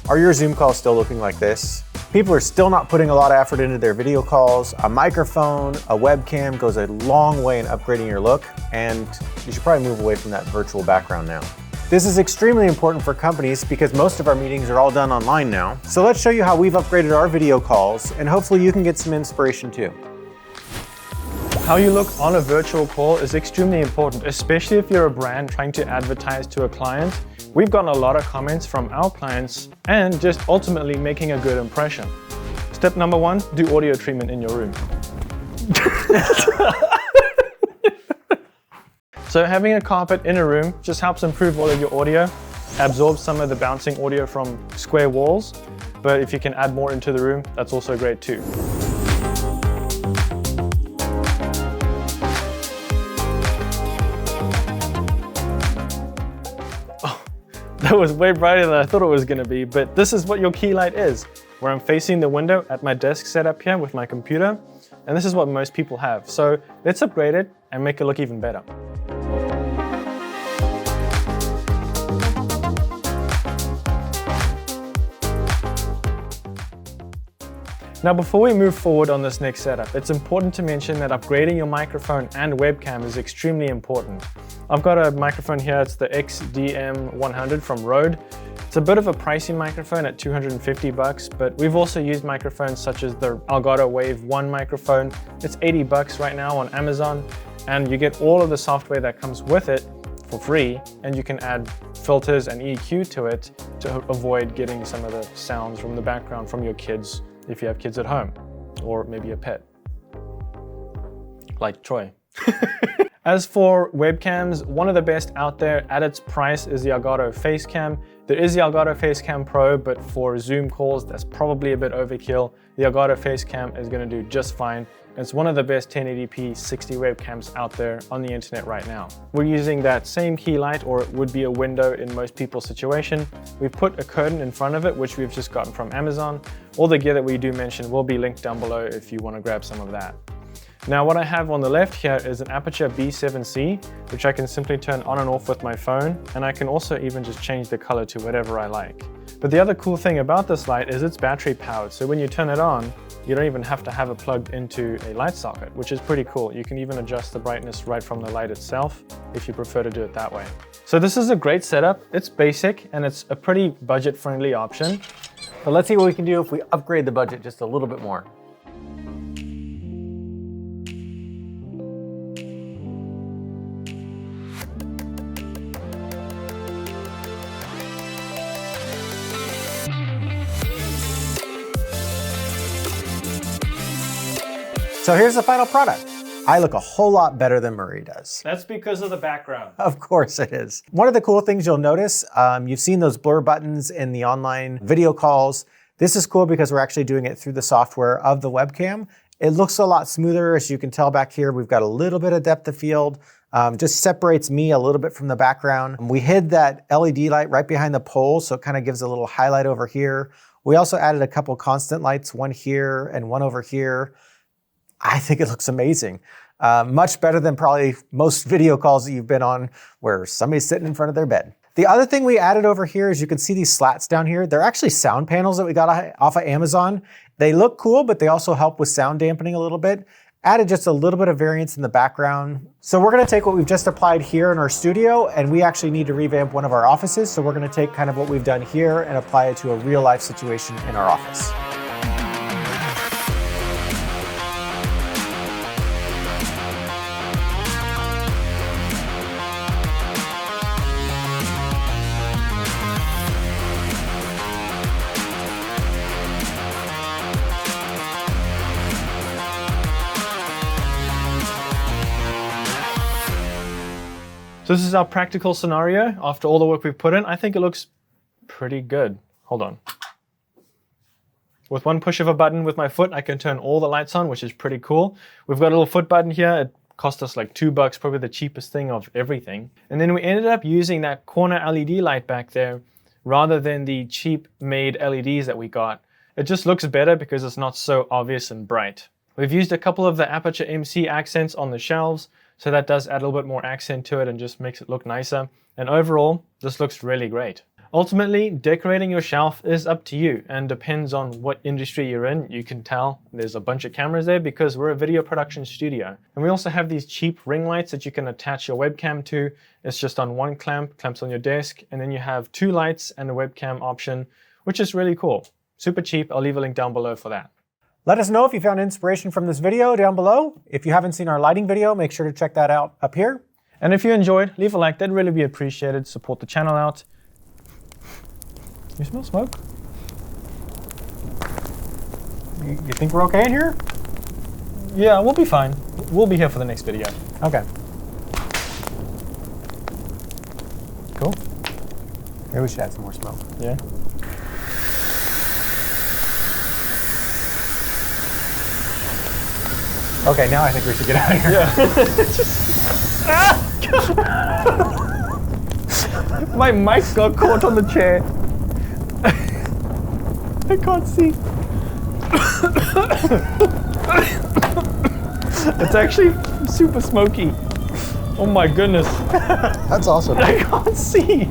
Are your Zoom calls still looking like this? People are still not putting a lot of effort into their video calls. A microphone, a webcam goes a long way in upgrading your look, and you should probably move away from that virtual background now. This is extremely important for companies because most of our meetings are all done online now. So let's show you how we've upgraded our video calls, and hopefully you can get some inspiration too. How you look on a virtual call is extremely important, especially if you're a brand trying to advertise to a client. We've gotten a lot of comments from our clients and just ultimately making a good impression. Step number 1, do audio treatment in your room. So having a carpet in a room just helps improve all of your audio, absorbs some of the bouncing audio from square walls, but if you can add more into the room, that's also great too. That was way brighter than I thought it was going to be, but this is what your key light is, where I'm facing the window at my desk setup here with my computer, and this is what most people have. So let's upgrade it and make it look even better. Now before we move forward on this next setup, it's important to mention that upgrading your microphone and webcam is extremely important. I've got a microphone here, it's the XDM100 from Rode. It's a bit of a pricey microphone at 250 bucks, but we've also used microphones such as the Elgato Wave 1 microphone. It's 80 bucks right now on Amazon, and you get all of the software that comes with it for free, and you can add filters and EQ to it to avoid getting some of the sounds from the background from your kids if you have kids at home, or maybe a pet, like Troy. As for webcams, one of the best out there at its price is the Elgato Facecam. There is the Elgato Facecam Pro, but for Zoom calls, that's probably a bit overkill. The Elgato Facecam is going to do just fine. It's one of the best 1080p 60 webcams out there on the internet right now. We're using that same key light, or it would be a window in most people's situation. We've put a curtain in front of it, which we've just gotten from Amazon. All the gear that we do mention will be linked down below if you want to grab some of that. Now what I have on the left here is an Aputure B7C, which I can simply turn on and off with my phone, and I can also even just change the color to whatever I like. But the other cool thing about this light is it's battery powered, so when you turn it on, you don't even have to have it plugged into a light socket, which is pretty cool. You can even adjust the brightness right from the light itself if you prefer to do it that way. So this is a great setup. It's basic and it's a pretty budget-friendly option. But let's see what we can do if we upgrade the budget just a little bit more. So here's the final product. I look a whole lot better than Murray does. That's because of the background. Of course it is. One of the cool things you'll notice, you've seen those blur buttons in the online video calls. This is cool because we're actually doing it through the software of the webcam. It looks a lot smoother. As you can tell back here, we've got a little bit of depth of field. Just separates me a little bit from the background. We hid that LED light right behind the pole, so it kind of gives a little highlight over here. We also added a couple constant lights, one here and one over here. I think it looks amazing. Much better than probably most video calls that you've been on where somebody's sitting in front of their bed. The other thing we added over here is you can see these slats down here. They're actually sound panels that we got off of Amazon. They look cool, but they also help with sound dampening a little bit. Added just a little bit of variance in the background. So we're gonna take what we've just applied here in our studio, and we actually need to revamp one of our offices. So we're gonna take kind of what we've done here and apply it to a real life situation in our office. So this is our practical scenario. After all the work we've put in, I think it looks pretty good. Hold on. With one push of a button with my foot, I can turn all the lights on, which is pretty cool. We've got a little foot button here. It cost us like $2, probably the cheapest thing of everything. And then we ended up using that corner LED light back there rather than the cheap made LEDs that we got. It just looks better because it's not so obvious and bright. We've used a couple of the Aputure MC accents on the shelves, so that does add a little bit more accent to it and just makes it look nicer. And overall, this looks really great. Ultimately, decorating your shelf is up to you and depends on what industry you're in. You can tell there's a bunch of cameras there because we're a video production studio. And we also have these cheap ring lights that you can attach your webcam to. It's just on one clamp, clamps on your desk, and then you have 2 lights and a webcam option, which is really cool. Super cheap. I'll leave a link down below for that. Let us know if you found inspiration from this video down below. If you haven't seen our lighting video, make sure to check that out up here. And if you enjoyed, leave a like. That'd really be appreciated. Support the channel out. You smell smoke? You think we're okay in here? Yeah, we'll be fine. We'll be here for the next video. Okay. Cool. Maybe we should add some more smoke. Yeah. Okay, now I think we should get out of here. My mic got caught on the chair. I can't see. It's actually super smoky. Oh my goodness. That's awesome. I can't see.